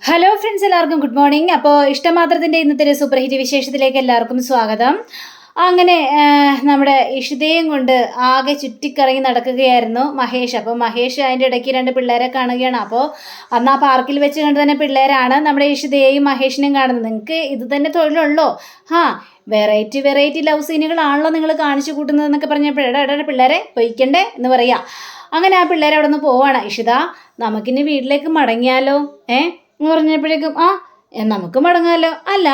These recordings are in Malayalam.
ഹലോ ഫ്രണ്ട്സ്, എല്ലാവർക്കും ഗുഡ് മോർണിംഗ്. അപ്പോൾ ഇഷ്ടമാത്രത്തിൻ്റെ ഇന്നത്തെ ഒരു സൂപ്പർ ഹിറ്റ് വിശേഷത്തിലേക്ക് എല്ലാവർക്കും സ്വാഗതം. അങ്ങനെ നമ്മുടെ ഇഷിതയും കൊണ്ട് ആകെ ചുറ്റിക്കറങ്ങി നടക്കുകയായിരുന്നു മഹേഷ്. അപ്പോൾ മഹേഷ് അതിൻ്റെ ഇടയ്ക്ക് രണ്ട് പിള്ളേരെ കാണുകയാണ്. അപ്പോൾ അന്ന് ആ പാർക്കിൽ വെച്ച് കണ്ട് തന്നെ പിള്ളേരാണ് നമ്മുടെ ഇഷിതയെയും മഹേഷിനെയും കാണുന്നത്. നിങ്ങൾക്ക് ഇത് തന്നെ തൊഴിലുള്ളോ? വെറൈറ്റി ലവ് സീനുകളാണല്ലോ നിങ്ങൾ കാണിച്ചു കൂട്ടുന്നതെന്നൊക്കെ പറഞ്ഞപ്പോഴേ പിള്ളേരെ പൊയ്ക്കണ്ടേ എന്ന് പറയാ. അങ്ങനെ ആ പിള്ളേരെ അവിടെ നിന്ന് പോവാണ്. ഇഷിത, നമുക്കിനി വീട്ടിലേക്ക് മടങ്ങിയാലോ എന്ന് പറഞ്ഞപ്പോഴേക്കും നമുക്ക് മടങ്ങാമല്ലോ. അല്ല,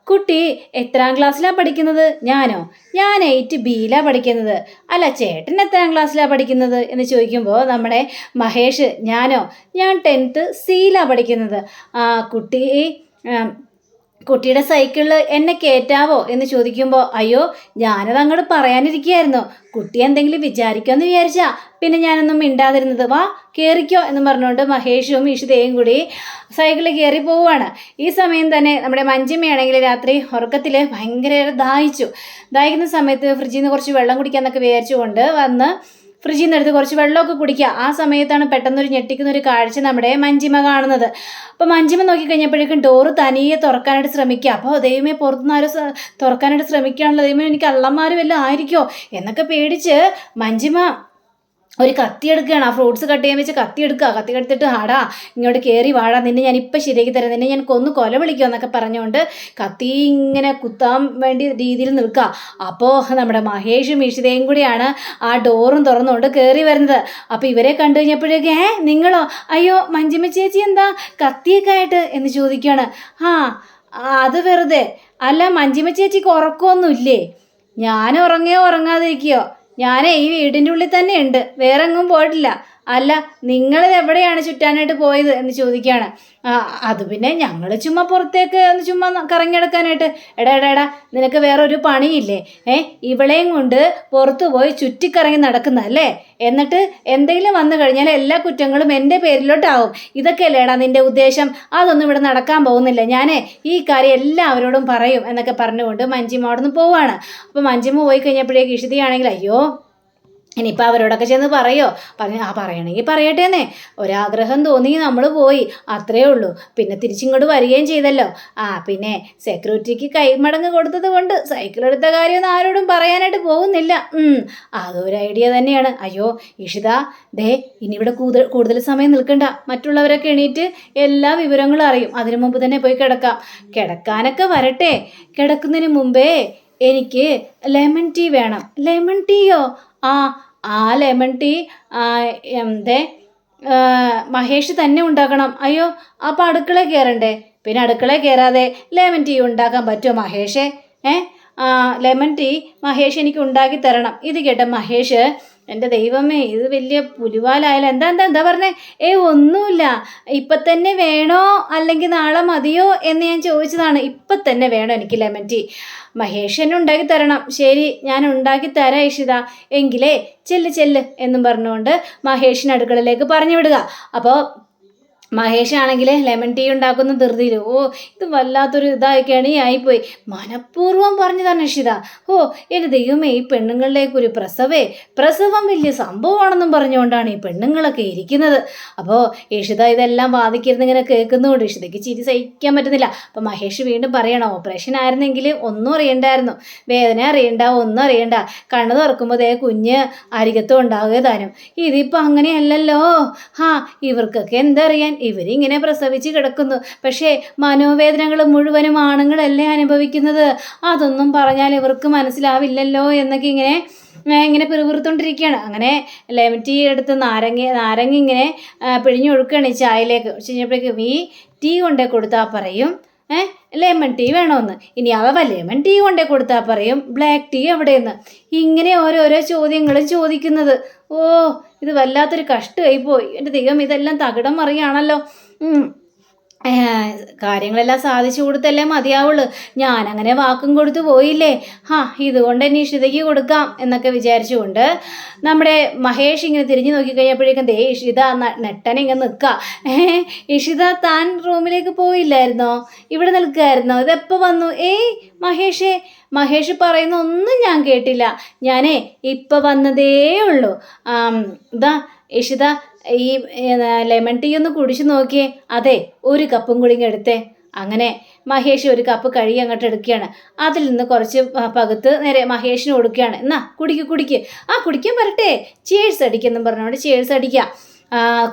കുട്ടി എത്രാം ക്ലാസ്സിലാണ് പഠിക്കുന്നത്? ഞാൻ 8Bയിലാണ് പഠിക്കുന്നത്. അല്ല, ചേട്ടൻ എത്രാം ക്ലാസ്സിലാണ് പഠിക്കുന്നത് എന്ന് ചോദിക്കുമ്പോൾ നമ്മുടെ മഹേഷ്, ഞാൻ 10th Cയിലാണ് പഠിക്കുന്നത്. കുട്ടിയുടെ സൈക്കിളിൽ എന്നെ കയറ്റാവോ എന്ന് ചോദിക്കുമ്പോൾ, അയ്യോ, ഞാനത് അങ്ങോട്ട് പറയാനിരിക്കുകയായിരുന്നു. കുട്ടി എന്തെങ്കിലും വിചാരിക്കുമെന്ന് വിചാരിച്ചാ പിന്നെ ഞാനൊന്നും മിണ്ടാതിരുന്നത്. വാ കയറിക്കോ എന്ന് പറഞ്ഞുകൊണ്ട് മഹേഷും ഇഷിതയും കൂടി സൈക്കിളിൽ കയറി പോവുകയാണ്. ഈ സമയം തന്നെ നമ്മുടെ മഞ്ജിമയാണെങ്കിൽ രാത്രി ഉറക്കത്തിൽ ഭയങ്കര ദാഹിക്കുന്ന സമയത്ത് ഫ്രിഡ്ജിൽ നിന്ന് കുറച്ച് വെള്ളം കുടിക്കാമെന്നൊക്കെ വിചാരിച്ചുകൊണ്ട് വന്ന് ഫ്രിഡ്ജിൽ നിന്ന് എടുത്ത് കുറച്ച് വെള്ളമൊക്കെ കുടിക്കുക. ആ സമയത്താണ് പെട്ടെന്നൊരു ഞെട്ടിക്കുന്നൊരു കാഴ്ച നമ്മുടെ മഞ്ജിമ കാണുന്നത്. അപ്പോൾ മഞ്ജിമ നോക്കിക്കഴിഞ്ഞപ്പോഴേക്കും ഡോറ് തനിയെ തുറക്കാനായിട്ട് ശ്രമിക്കുക. അപ്പോൾ ദൈവമേ, പുറത്തുനിന്ന് ആരും തുറക്കാനായിട്ട് ശ്രമിക്കുകയാണല്ലോ, ദൈവമേ എനിക്ക് കള്ളന്മാരും വല്ലതും ആയിരിക്കുമോ എന്നൊക്കെ പേടിച്ച് മഞ്ജിമ ഒരു കത്തി എടുക്കുകയാണ്. ആ ഫ്രൂട്ട്സ് കട്ട് ചെയ്യാൻ വെച്ച് കത്തി എടുത്തിട്ട് ഇങ്ങോട്ട് കയറി വാടാ, നിന്നെ ഞാൻ ഇപ്പം ശരിയാക്കി തരാം, നിന്നെ ഞാൻ കൊന്നു കൊല വിളിക്കുക എന്നൊക്കെ പറഞ്ഞുകൊണ്ട് കത്തി ഇങ്ങനെ കുത്താൻ വേണ്ടി രീതിയിൽ നിൽക്കുക. അപ്പോൾ നമ്മുടെ മഹേഷും ഇഷിതയും കൂടിയാണ് ആ ഡോറും തുറന്നുകൊണ്ട് കയറി വരുന്നത്. അപ്പോൾ ഇവരെ കണ്ടു കഴിഞ്ഞപ്പോഴേക്ക് നിങ്ങളോ? അയ്യോ, മഞ്ജിമ ചേച്ചി എന്താ കത്തിയൊക്കെ ആയിട്ട് എന്ന് ചോദിക്കുകയാണ്. അത് വെറുതെ അല്ല, മഞ്ജിമ ചേച്ചിക്ക് ഉറക്കമൊന്നുമില്ലേ? ഞാൻ ഉറങ്ങാതിരിക്കുകയോ? ഞാൻ ഈ വീടിൻ്റെ ഉള്ളിൽ തന്നെ ഉണ്ട്, വേറെ എങ്ങും പോയിട്ടില്ല. അല്ല, നിങ്ങളിത് എവിടെയാണ് ചുറ്റാനായിട്ട് പോയത് എന്ന് ചോദിക്കുകയാണ്. അത് പിന്നെ ഞങ്ങൾ ചുമ്മാ പുറത്തേക്ക് ചുമ്മാ കറങ്ങിയെടുക്കാനായിട്ട്. എടാ, നിനക്ക് വേറെ ഒരു പണിയില്ലേ? ഇവളെയും കൊണ്ട് പുറത്തു പോയി ചുറ്റിക്കറങ്ങി നടക്കുന്നതല്ലേ? എന്നിട്ട് എന്തെങ്കിലും വന്നു കഴിഞ്ഞാൽ എല്ലാ കുറ്റങ്ങളും എൻ്റെ പേരിലോട്ടാവും. ഇതൊക്കെ അല്ലേടാ നിൻ്റെ ഉദ്ദേശം? അതൊന്നും ഇവിടെ നടക്കാൻ പോകുന്നില്ല. ഞാൻ ഈ കാര്യം എല്ലാവരോടും പറയും എന്നൊക്കെ പറഞ്ഞുകൊണ്ട് മഞ്ജിമ അവിടെ നിന്ന് പോവാണ്. അപ്പോൾ മഞ്ജിമ പോയി കഴിഞ്ഞപ്പോഴേക്ക് ഇഷിതയാണെങ്കിൽ, അയ്യോ, ഇനിയിപ്പോൾ അവരോടൊക്കെ ചെന്ന് പറയണമെങ്കിൽ പറയട്ടേന്നേ, ഒരാഗ്രഹം തോന്നി നമ്മൾ പോയി, അത്രയേ ഉള്ളൂ. പിന്നെ തിരിച്ചിങ്ങോട്ട് വരികയും ചെയ്തല്ലോ. പിന്നെ സെക്യൂരിറ്റിക്ക് കൈമടങ്ങ് കൊടുത്തത് കൊണ്ട് സൈക്കിൾ എടുത്ത കാര്യമൊന്നും ആരോടും പറയാനായിട്ട് പോകുന്നില്ല. അതൊരു ഐഡിയ തന്നെയാണ്. അയ്യോ ഇഷിത, ഇനി ഇവിടെ കൂടുതൽ സമയം നിൽക്കണ്ട. മറ്റുള്ളവരൊക്കെ എണീറ്റ് എല്ലാ വിവരങ്ങളും അറിയും. അതിനു മുമ്പ് തന്നെ പോയി കിടക്കാനൊക്കെ വരട്ടെ. കിടക്കുന്നതിന് മുമ്പേ എനിക്ക് ലെമൺ ടീ വേണം. ലെമൺ ടീയോ? ആ ലെമൺ ടീ മഹേഷ് തന്നെ ഉണ്ടാക്കണം. അയ്യോ, അപ്പോൾ അടുക്കളയിൽ കയറണ്ടേ? പിന്നെ അടുക്കളയിൽ കയറാതെ ലെമൺ ടീ ഉണ്ടാക്കാൻ പറ്റുമോ മഹേഷേ? ലെമൺ ടീ മഹേഷ് എനിക്ക് ഉണ്ടാക്കി തരണം. ഇത് കേട്ട മഹേഷ്, എൻ്റെ ദൈവമേ, ഇത് വലിയ പുലിവാലായാലും എന്താ പറഞ്ഞേ? ഒന്നുമില്ല, ഇപ്പം തന്നെ വേണോ അല്ലെങ്കിൽ നാളെ മതിയോ എന്ന് ഞാൻ ചോദിച്ചതാണ്. ഇപ്പം തന്നെ വേണം എനിക്ക് ലെമൺ ടീ. മഹേഷ് എന്നെ ഉണ്ടാക്കി തരണം. ശരി, ഞാൻ ഉണ്ടാക്കി തരാം ഇഷിത. എങ്കിലേ ചെല്ല് എന്നും പറഞ്ഞുകൊണ്ട് മഹേഷിന് അടുക്കളയിലേക്ക് പറഞ്ഞു വിടുക. അപ്പോൾ മഹേഷ് ആണെങ്കിൽ ലെമൺ ടീ ഉണ്ടാക്കുന്ന ധൃതിയിൽ, ഇത് വല്ലാത്തൊരു കെണിയായിപ്പോയി. മനഃപൂർവ്വം പറഞ്ഞതാണ് ഇഷിത. എൻ്റെ ദൈവമേ, ഈ പെണ്ണുങ്ങളിലേക്കൊരു പ്രസവം വലിയ സംഭവമാണെന്നും പറഞ്ഞുകൊണ്ടാണ് ഈ പെണ്ണുങ്ങളൊക്കെ ഇരിക്കുന്നത്. അപ്പോൾ ഇഷിത ഇതെല്ലാം വാദിക്കരുന്നിങ്ങനെ കേൾക്കുന്നതുകൊണ്ട് ഇഷിതയ്ക്ക് ചിരി സഹിക്കാൻ പറ്റുന്നില്ല. അപ്പോൾ മഹേഷ് വീണ്ടും പറയണം, ഓപ്പറേഷൻ ആയിരുന്നെങ്കിൽ ഒന്നും അറിയണ്ടായിരുന്നു, വേദന അറിയണ്ട, ഒന്നും അറിയണ്ട, കണ്ണ് തുറക്കുമ്പോൾ കുഞ്ഞ് അരികത്തും ഉണ്ടാവുക താനും. ഇതിപ്പോൾ അങ്ങനെയല്ലല്ലോ. ഇവർക്കൊക്കെ എന്തറിയാൻ, ഇവരിങ്ങനെ പ്രസവിച്ച് കിടക്കുന്നു. പക്ഷേ മനോവേദനകൾ മുഴുവനും ആണുങ്ങളല്ലേ അനുഭവിക്കുന്നത്. അതൊന്നും പറഞ്ഞാൽ ഇവർക്ക് മനസ്സിലാവില്ലല്ലോ എന്നൊക്കെ ഇങ്ങനെ പിറുപിറുത്തോണ്ടിരിക്കുകയാണ്. അങ്ങനെ ലെമൺ ടീ എടുത്ത് നാരങ്ങ ഇങ്ങനെ പിഴിഞ്ഞൊഴുക്കുകയാണ് ഈ ചായയിലേക്ക്. കഴിഞ്ഞപ്പോഴേക്കും ഈ ടീ കൊണ്ടേ കൊടുത്താൽ പറയും ലെമൺ ടീ വേണമെന്ന്. ഇനി അവ ലെമൺ ടീ കൊണ്ടേ കൊടുത്താൽ പറയും ബ്ലാക്ക് ടീ എവിടെയെന്ന്. ഇങ്ങനെ ഓരോരോ ചോദ്യങ്ങളും ചോദിക്കുന്നത്. ഇത് വല്ലാത്തൊരു കഷ്ടമായി പോയി. എൻ്റെ ദൈവം, ഇതെല്ലാം തകിടം മറിയാണല്ലോ. കാര്യങ്ങളെല്ലാം സാധിച്ചു കൊടുത്തല്ലേ മതിയാവുള്ളൂ. ഞാനങ്ങനെ വാക്കും കൊടുത്തു പോയില്ലേ. ഇതുകൊണ്ട് തന്നെ ഇഷിതയ്ക്ക് കൊടുക്കാം എന്നൊക്കെ വിചാരിച്ചുകൊണ്ട് നമ്മുടെ മഹേഷ് ഇങ്ങനെ തിരിഞ്ഞു നോക്കിക്കഴിഞ്ഞപ്പോഴേക്കും ഇഷിത നെട്ടനെ ഇങ്ങനെ നിൽക്കുക. ഇഷിത, താൻ റൂമിലേക്ക് പോയില്ലായിരുന്നോ? ഇവിടെ നിൽക്കുകയായിരുന്നോ? ഇതെപ്പോൾ വന്നു? മഹേഷ് പറയുന്ന ഒന്നും ഞാൻ കേട്ടില്ല. ഇപ്പം വന്നതേ ഉള്ളൂ. ഇഷിത, ഈ ലെമൺ ടീ ഒന്ന് കുടിച്ചു നോക്കിയേ. അതെ, ഒരു കപ്പും കൂടി ഇങ്ങ് എടുത്തേ. അങ്ങനെ മഹേഷ് ഒരു കപ്പ് കഴുകി അങ്ങോട്ട് എടുക്കുകയാണ്. അതിൽ നിന്ന് കുറച്ച് പകുത്ത് നേരെ മഹേഷിന് കൊടുക്കുകയാണ്. എന്നാ കുടിക്ക്. ആ കുടിക്കാൻ വരട്ടെ, ചേഴ്സ് അടിക്കെന്നും പറഞ്ഞുകൊണ്ട് ചേഴ്സ് അടിക്കുക.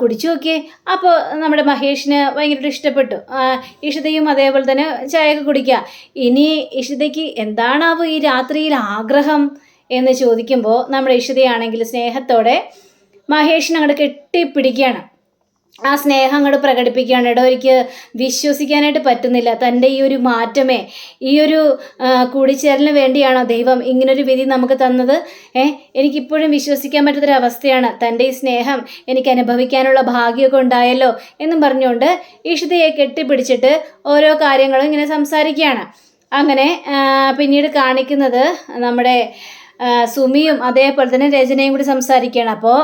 കുടിച്ചു നോക്കിയേ. അപ്പോൾ നമ്മുടെ മഹേഷിന് ഭയങ്കരമായിട്ട് ഇഷ്ടപ്പെട്ടു. ഇഷിതയും അതേപോലെ തന്നെ ചായയൊക്കെ കുടിക്കുക. ഇനി ഇഷിതയ്ക്ക് എന്താണാവോ ഈ രാത്രിയിൽ ആഗ്രഹം എന്ന് ചോദിക്കുമ്പോൾ നമ്മുടെ ഇഷിതയാണെങ്കിൽ സ്നേഹത്തോടെ മഹേഷിനെ അങ്ങോട്ട് കെട്ടിപ്പിടിക്കുകയാണ്. ആ സ്നേഹം അങ്ങോട്ട് പ്രകടിപ്പിക്കുകയാണ്. എടോ, എനിക്ക് വിശ്വസിക്കാനായിട്ട് പറ്റുന്നില്ല. തൻ്റെ ഈ ഒരു മാറ്റമേ, ഈ ഒരു കൂടിച്ചേരലിന് വേണ്ടിയാണോ ദൈവം ഇങ്ങനൊരു വിധി നമുക്ക് തന്നത്? എനിക്കിപ്പോഴും വിശ്വസിക്കാൻ പറ്റുന്നൊരവസ്ഥയാണ്. തൻ്റെ ഈ സ്നേഹം എനിക്ക് അനുഭവിക്കാനുള്ള ഭാഗ്യമൊക്കെ ഉണ്ടായല്ലോ എന്നും പറഞ്ഞുകൊണ്ട് ഇഷിതയെ കെട്ടിപ്പിടിച്ചിട്ട് ഓരോ കാര്യങ്ങളും ഇങ്ങനെ സംസാരിക്കുകയാണ്. അങ്ങനെ പിന്നീട് കാണിക്കുന്നത് നമ്മുടെ സുമിയും അതേപോലെ തന്നെ രചനയും കൂടി സംസാരിക്കുകയാണ്. അപ്പോൾ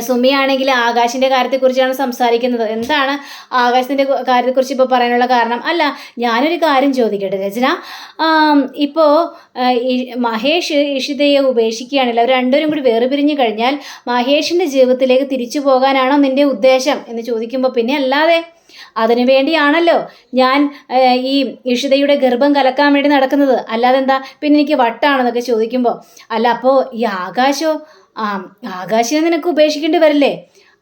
സുമിയാണെങ്കിൽ ആകാശിൻ്റെ കാര്യത്തെക്കുറിച്ചാണ് സംസാരിക്കുന്നത്. എന്താണ് ആകാശത്തിൻ്റെ കാര്യത്തെക്കുറിച്ച് ഇപ്പോൾ പറയാനുള്ള കാരണം? അല്ല, ഞാനൊരു കാര്യം ചോദിക്കട്ടെ രചന. ഇപ്പോൾ മഹേഷ് ഇഷിതയെ ഉപേക്ഷിക്കുകയാണല്ലോ, അവർ രണ്ടുപേരും കൂടി വേർപിരിഞ്ഞു കഴിഞ്ഞാൽ മഹേഷിൻ്റെ ജീവിതത്തിലേക്ക് തിരിച്ചു പോകാനാണോ നിൻ്റെ ഉദ്ദേശം എന്ന് ചോദിക്കുമ്പോൾ പിന്നെ അല്ലാതെ അതിനു വേണ്ടിയാണല്ലോ ഞാൻ ഈ ഇഷിതയുടെ ഗർഭം കലക്കാൻ വേണ്ടി നടക്കുന്നത്. അല്ലാതെ എന്താ പിന്നെ എനിക്ക് വട്ടാണെന്നൊക്കെ ചോദിക്കുമ്പോൾ, അല്ല അപ്പോൾ ഈ ആകാശോ? ആകാശിനെ നിനക്ക് ഉപേക്ഷിക്കേണ്ടി വരില്ലേ?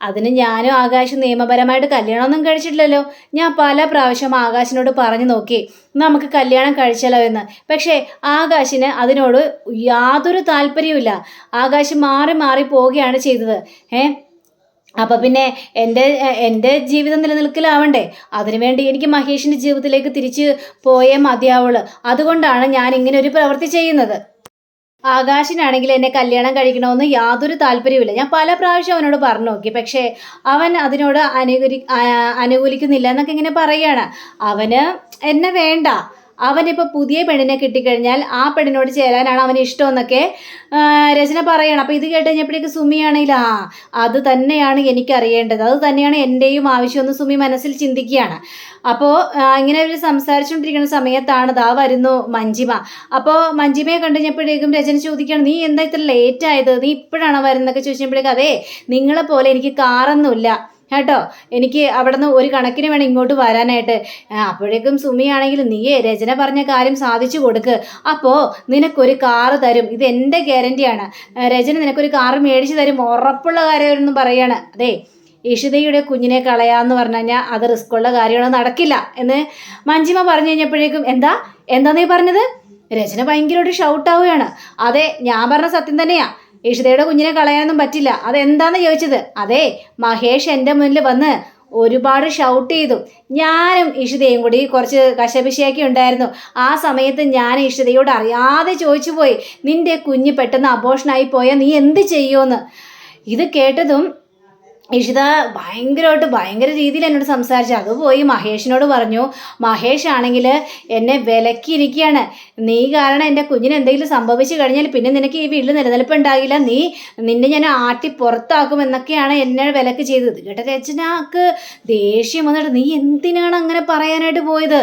അതിന് ഞാനും ആകാശം നിയമപരമായിട്ട് കല്യാണമൊന്നും കഴിച്ചിട്ടില്ലല്ലോ. ഞാൻ പല പ്രാവശ്യം ആകാശിനോട് പറഞ്ഞു നോക്കി നമുക്ക് കല്യാണം കഴിച്ചാലോ എന്ന്. പക്ഷേ ആകാശിന് അതിനോട് യാതൊരു താല്പര്യവുമില്ല. ആകാശം മാറി പോവുകയാണ് ചെയ്തത്. അപ്പം പിന്നെ എൻ്റെ ജീവിതം നിലനിൽക്കലാവണ്ടേ? അതിനുവേണ്ടി എനിക്ക് മഹേഷിൻ്റെ ജീവിതത്തിലേക്ക് തിരിച്ച് പോയേ മതിയാവുള്ളൂ. അതുകൊണ്ടാണ് ഞാൻ ഇങ്ങനെ ഒരു പ്രവൃത്തി ചെയ്യുന്നത്. ആകാശിനാണെങ്കിൽ എന്നെ കല്യാണം കഴിക്കണമെന്ന് യാതൊരു താല്പര്യവുമില്ല. ഞാൻ പല പ്രാവശ്യം അവനോട് പറഞ്ഞു നോക്കി, പക്ഷേ അവൻ അതിനോട് അനുകൂലിക്കുന്നില്ല എന്നൊക്കെ ഇങ്ങനെ പറയുകയാണ്. അവന് എന്നെ വേണ്ട. അവനിപ്പോൾ പുതിയ പെണ്ണിനെ കിട്ടിക്കഴിഞ്ഞാൽ ആ പെണ്ണിനോട് ചേരാനാണ് അവന് ഇഷ്ടമെന്നൊക്കെ രചന പറയണം. അപ്പോൾ ഇത് കേട്ട് കഴിഞ്ഞപ്പോഴേക്ക് സുമിയാണെങ്കിൽ അത് തന്നെയാണ് എനിക്കറിയേണ്ടത്, അത് തന്നെയാണ് എൻ്റെയും ആവശ്യമെന്ന് സുമി മനസ്സിൽ ചിന്തിക്കുകയാണ്. അപ്പോൾ ഇങ്ങനെ ഒരു സംസാരിച്ചുകൊണ്ടിരിക്കുന്ന സമയത്താണ് ദാ വരുന്നു മഞ്ജിമ. അപ്പോൾ മഞ്ജിമയെ കണ്ടുകഴിഞ്ഞപ്പോഴേക്കും രചന ചോദിക്കുകയാണ്, നീ എന്താ ഇത്ര ലേറ്റ് ആയത്? നീ ഇപ്പോഴാണോ വരുന്നതൊക്കെ ചോദിച്ചപ്പോഴേക്കും, അതേ നിങ്ങളെപ്പോലെ എനിക്ക് കാറൊന്നുമില്ല കേട്ടോ, എനിക്ക് അവിടെ നിന്ന് ഒരു കണക്കിന് വേണം ഇങ്ങോട്ട് വരാനായിട്ട്. അപ്പോഴേക്കും സുമിയാണെങ്കിൽ നീയേ രചന പറഞ്ഞ കാര്യം സാധിച്ചു കൊടുക്ക്, അപ്പോൾ നിനക്കൊരു കാറ് തരും, ഇത് എൻ്റെ ഗ്യാരണ്ടിയാണ്. രചന നിനക്കൊരു കാറ് മേടിച്ച് തരും, ഉറപ്പുള്ള കാര്യമെന്ന് പറയാണ്. അതെ, ഇഷിതയുടെ കുഞ്ഞിനെ കളയാന്ന് പറഞ്ഞു കഴിഞ്ഞാൽ അത് റിസ്ക്കുള്ള കാര്യമാണ്, നടക്കില്ല എന്ന് മഞ്ജിമ പറഞ്ഞു കഴിഞ്ഞപ്പോഴേക്കും എന്താ നീ പറഞ്ഞത്? രചന ഭയങ്കരമായിട്ട് ഷൗട്ടാവുകയാണ്. അതെ, ഞാൻ പറഞ്ഞ സത്യം തന്നെയാ, ഇഷിതയുടെ കുഞ്ഞിനെ കളയാനൊന്നും പറ്റില്ല. അതെന്താന്ന് ചോദിച്ചത്? അതെ, മഹേഷ് എൻ്റെ മുന്നിൽ വന്ന് ഒരുപാട് ഷൗട്ട് ചെയ്തു. ഞാനും ഇഷിതയും കൂടി കുറച്ച് കശപിശയൊക്കെ ഉണ്ടായിരുന്നു. ആ സമയത്ത് ഞാൻ ഇഷിതയോട് അറിയാതെ ചോദിച്ചു പോയി, നിന്റെ കുഞ്ഞ് പെട്ടെന്ന് അബോഷനായി പോയാൽ നീ എന്ത് ചെയ്യുമെന്ന്. ഇത് കേട്ടതും ഇഷിത ഭയങ്കര രീതിയിൽ എന്നോട് സംസാരിച്ചു. അത് പോയി മഹേഷിനോട് പറഞ്ഞു. മഹേഷ് ആണെങ്കിൽ എന്നെ വിലക്കിയിരിക്കുകയാണ്. നീ കാരണം എൻ്റെ കുഞ്ഞിന് എന്തെങ്കിലും സംഭവിച്ചു കഴിഞ്ഞാൽ പിന്നെ നിനക്ക് ഈ വീട്ടിൽ നിലനിൽപ്പുണ്ടാകില്ല, നിന്നെ ഞാൻ ആട്ടി പുറത്താക്കും എന്നൊക്കെയാണ് എന്നെ വിലക്ക് ചെയ്തത്. കേട്ട രചനക്ക് ദേഷ്യം വന്നിട്ട്, നീ എന്തിനാണ് അങ്ങനെ പറയാനായിട്ട് പോയത്?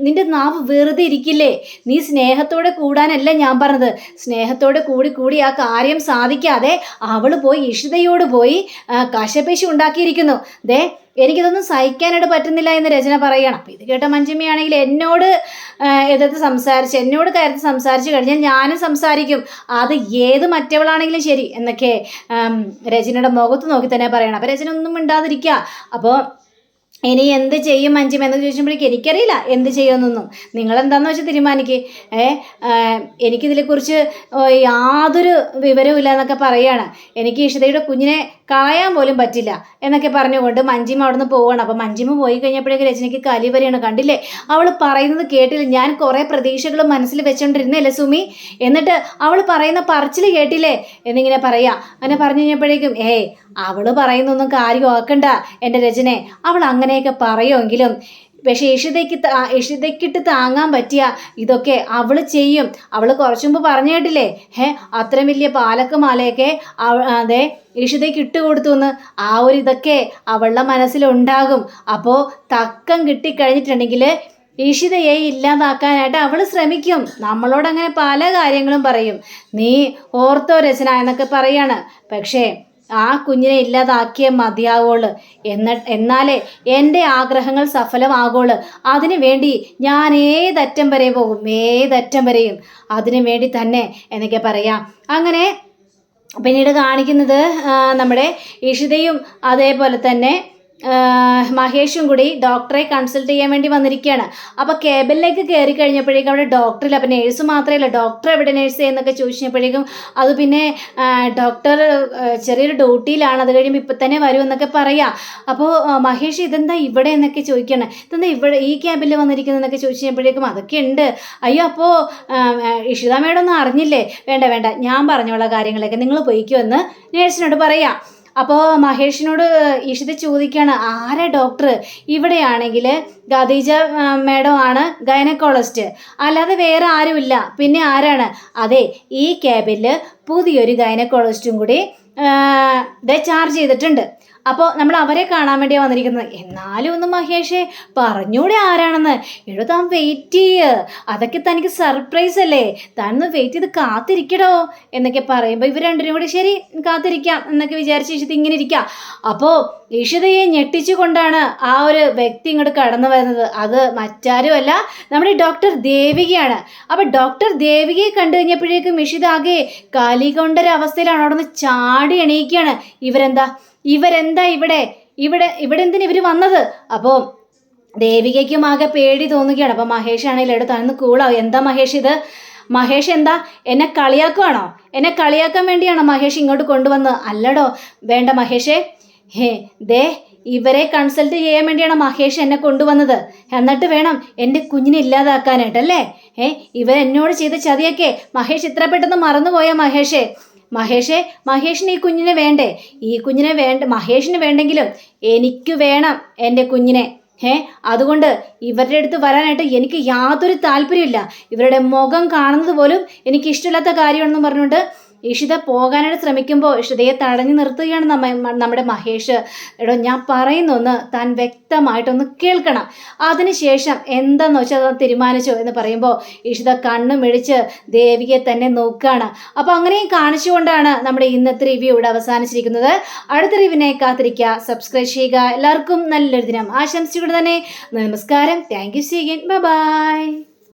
നിന്റെ നാവ് വെറുതെ ഇരിക്കില്ലേ? നീ സ്നേഹത്തോടെ കൂടാനല്ല ഞാൻ പറഞ്ഞത്. സ്നേഹത്തോടെ കൂടി ആ കാര്യം സാധിക്കാതെ അവൾ പോയി ഇഷിതയോട് പോയി കശപേശി ഉണ്ടാക്കിയിരിക്കുന്നു. എനിക്കിതൊന്നും സഹിക്കാനായിട്ട് പറ്റുന്നില്ല എന്ന് രചന പറയുകയാണ്. അപ്പോൾ ഇത് കേട്ട മഞ്ജിമയാണെങ്കിൽ എന്നോട് എന്നോട് കയറി സംസാരിച്ച് കഴിഞ്ഞാൽ ഞാനും സംസാരിക്കും, അത് ഏത് മറ്റവളാണെങ്കിലും ശരി എന്നൊക്കെ രചനയുടെ മുഖത്ത് നോക്കി തന്നെ പറയണം. അപ്പോൾ രചന ഒന്നും മിണ്ടാതിരിക്കുക. അപ്പോൾ ഇനി എന്ത് ചെയ്യും മഞ്ജിമ എന്ന് ചോദിച്ചപ്പോഴേക്കും എനിക്കറിയില്ല എന്ത് ചെയ്യുമെന്നൊന്നും, നിങ്ങളെന്താണെന്ന് വെച്ചാൽ തീരുമാനിക്കുക. എനിക്കിതിനെക്കുറിച്ച് യാതൊരു വിവരവും ഇല്ല എന്നൊക്കെ പറയുകയാണ്. എനിക്ക് ഇഷിതയുടെ കുഞ്ഞിനെ കളയാൻ പോലും പറ്റില്ല എന്നൊക്കെ പറഞ്ഞുകൊണ്ട് മഞ്ജിമ അവിടെ നിന്ന് പോവുകയാണ്. അപ്പോൾ മഞ്ജിമ പോയി കഴിഞ്ഞപ്പോഴേക്കും രചനയ്ക്ക് കലിവരെയാണ്. കണ്ടില്ലേ, അവൾ പറയുന്നത് കേട്ടില്ല, ഞാൻ കുറേ പ്രതീക്ഷകൾ മനസ്സിൽ വെച്ചോണ്ടിരുന്നല്ലേ സുമി, എന്നിട്ട് അവൾ പറയുന്ന പറച്ചിൽ കേട്ടില്ലേ എന്നിങ്ങനെ പറയാം. അങ്ങനെ പറഞ്ഞു കഴിഞ്ഞപ്പോഴേക്കും അവൾ പറയുന്നൊന്നും കാര്യമാക്കണ്ട എൻ്റെ രചനെ, അവൾ അങ്ങനെയൊക്കെ പറയുമെങ്കിലും പക്ഷേ ഇഷിതയ്ക്കിട്ട് താങ്ങാൻ പറ്റിയ ഇതൊക്കെ അവൾ ചെയ്യും. അവൾ കുറച്ചു മുമ്പ് പറഞ്ഞു കേട്ടില്ലേ, അത്രയും വലിയ പാലക്കുമാലയൊക്കെ അതെ ഇഷിതയ്ക്ക് ഇട്ട് കൊടുത്തു എന്ന്. ആ ഒരു ഇതൊക്കെ അവളുടെ മനസ്സിലുണ്ടാകും. അപ്പോൾ തക്കം കിട്ടിക്കഴിഞ്ഞിട്ടുണ്ടെങ്കിൽ ഇഷിതയെ ഇല്ലാതാക്കാനായിട്ട് അവൾ ശ്രമിക്കും. നമ്മളോടങ്ങനെ പല കാര്യങ്ങളും പറയും. നീ ഓർത്തോ രചന എന്നൊക്കെ പറയാണ്. പക്ഷേ ആ കുഞ്ഞിനെ ഇല്ലാതാക്കിയേ മതിയാവുള്ളൂ. എന്നാലേ എൻ്റെ ആഗ്രഹങ്ങൾ സഫലമാകുള്ളൂ. അതിനു വേണ്ടി ഞാൻ ഏതറ്റം വരെ പോകും, ഏതറ്റം വരെയും അതിനു വേണ്ടി തന്നെ എന്നൊക്കെ പറയാം. അങ്ങനെ പിന്നീട് കാണിക്കുന്നത് നമ്മുടെ ഇഷിതയും അതേപോലെ തന്നെ മഹേഷും കൂടി ഡോക്ടറെ കൺസൾട്ട് ചെയ്യാൻ വേണ്ടി വന്നിരിക്കുകയാണ്. അപ്പോൾ കേബിനിലേക്ക് കയറി കഴിഞ്ഞപ്പോഴേക്കും അവിടെ ഡോക്ടറില്ല. അപ്പോൾ നേഴ്സ് മാത്രമല്ല, ഡോക്ടർ എവിടെ നേഴ്സ് എന്നൊക്കെ ചോദിച്ചപ്പോഴേക്കും അത് പിന്നെ ഡോക്ടർ ചെറിയൊരു ഡ്യൂട്ടിയിലാണ്, അത് കഴിയുമ്പോൾ ഇപ്പം തന്നെ വരും എന്നൊക്കെ പറയാം. അപ്പോൾ മഹേഷ് ഇതെന്താ ഇവിടെ എന്നൊക്കെ ചോദിക്കുകയാണ്. ഇതെന്താ ഇവിടെ ഈ ക്യാബിൽ വന്നിരിക്കുന്നതെന്നൊക്കെ ചോദിച്ചപ്പോഴേക്കും അതൊക്കെ ഉണ്ട്. അയ്യോ അപ്പോൾ ഇഷിത മേഡം ഒന്നും അറിഞ്ഞില്ലേ? വേണ്ട വേണ്ട, ഞാൻ പറഞ്ഞുള്ള കാര്യങ്ങളൊക്കെ നിങ്ങൾ പോയിക്കോ എന്ന് നേഴ്സിനോട് പറയാം. അപ്പോൾ മഹേഷിനോട് ഇഷിത ചോദിക്കുകയാണ്, ആരാ ഡോക്ടർ? ഇവിടെയാണെങ്കിൽ ഖദീജ മേഡം ആണ് ഗൈനക്കോളജിസ്റ്റ്, അല്ലാതെ വേറെ ആരുമില്ല. പിന്നെ ആരാണ്? അതെ, ഈ ക്യാബിൽ പുതിയൊരു ഗൈനക്കോളജിസ്റ്റും കൂടി ചാർജ് ചെയ്തിട്ടുണ്ട്. അപ്പോൾ നമ്മൾ അവരെ കാണാൻ വേണ്ടിയാണ് വന്നിരിക്കുന്നത്. എന്നാലും ഒന്ന് മഹേഷേ പറഞ്ഞൂടെ ആരാണെന്ന്? എടോ താൻ വെയിറ്റ് ചെയ്യ്, അതൊക്കെ തനിക്ക് സർപ്രൈസ് അല്ലേ, താൻ ഒന്ന് വെയിറ്റ് ചെയ്ത് കാത്തിരിക്കടോ എന്നൊക്കെ പറയുമ്പോൾ ഇവർ രണ്ടുപേരും കൂടി ശരി കാത്തിരിക്കാം എന്നൊക്കെ വിചാരിച്ച് ഇഷിത ഇങ്ങനെ ഇരിക്കാം. അപ്പോൾ ഇഷിതയെ ഞെട്ടിച്ചു കൊണ്ടാണ് ആ ഒരു വ്യക്തി ഇങ്ങോട്ട് കടന്നു വരുന്നത്. അത് മറ്റാരുമല്ല, നമ്മുടെ ഡോക്ടർ ദേവികയാണ്. അപ്പോൾ ഡോക്ടർ ദേവികയെ കണ്ടു കഴിഞ്ഞപ്പോഴേക്കും ഇഷിത ആകെ കാലികൊണ്ടൊരവസ്ഥയിലാണ്. അവിടെ നിന്ന് ചാടി എണീക്കുകയാണ്. ഇവരെന്താ ഇവിടെ എന്തിനാ ഇവർ വന്നത്? അപ്പോൾ ദേവികയ്ക്കും ആകെ പേടി തോന്നുകയാണ്. അപ്പോൾ മഹേഷ് ആണെങ്കിൽ എടുത്ത് തന്ന് കൂളാവും. എന്താ മഹേഷ് ഇത്? മഹേഷ് എന്താ എന്നെ കളിയാക്കുവാണോ? എന്നെ കളിയാക്കാൻ വേണ്ടിയാണോ മഹേഷ് ഇങ്ങോട്ട് കൊണ്ടുവന്ന്? അല്ലടോ, വേണ്ട മഹേഷേ. ഇവരെ കൺസൾട്ട് ചെയ്യാൻ വേണ്ടിയാണ് മഹേഷ് എന്നെ കൊണ്ടുവന്നത്. എന്നിട്ട് വേണം എൻ്റെ കുഞ്ഞിനെ ഇല്ലാതാക്കാനായിട്ടല്ലേ? ഇവരെന്നോട് ചെയ്ത ചതിയൊക്കെ മഹേഷ് ഇത്ര പെട്ടെന്ന് മറന്നുപോയാ മഹേഷിന് ഈ കുഞ്ഞിനെ വേണ്ടേ? ഈ കുഞ്ഞിനെ മഹേഷിന് വേണ്ടെങ്കിലും എനിക്ക് വേണം എൻ്റെ കുഞ്ഞിനെ. അതുകൊണ്ട് ഇവരുടെ അടുത്ത് വരാനായിട്ട് എനിക്ക് യാതൊരു താല്പര്യമില്ല. ഇവരുടെ മുഖം കാണുന്നത് പോലും എനിക്ക് ഇഷ്ടമില്ലാത്ത കാര്യമാണെന്ന് പറഞ്ഞുകൊണ്ട് ഇഷിത പോകാനായിട്ട് ശ്രമിക്കുമ്പോൾ ഇഷിതയെ തടഞ്ഞു നിർത്തുകയാണ് നമ്മുടെ മഹേഷ്. എടോ, ഞാൻ പറയുന്നൊന്ന് താൻ വ്യക്തമായിട്ടൊന്ന് കേൾക്കണം. അതിനുശേഷം എന്താന്ന് വെച്ചാൽ അത് തീരുമാനിച്ചോ എന്ന് പറയുമ്പോൾ ഇഷിത കണ്ണു മിഴിച്ച് ദേവികയെ തന്നെ നോക്കുകയാണ്. അപ്പോൾ അങ്ങനെയും കാണിച്ചുകൊണ്ടാണ് നമ്മുടെ ഇന്നത്തെ റിവ്യൂ ഇവിടെ അവസാനിച്ചിരിക്കുന്നത്. അടുത്ത റിവ്യൂവിനെ കാത്തിരിക്കുക, സബ്സ്ക്രൈബ് ചെയ്യുക. എല്ലാവർക്കും നല്ലൊരു ദിനം ആശംസിച്ചുകൊണ്ട് തന്നെ നമസ്കാരം. Thank you. See again. Bye by.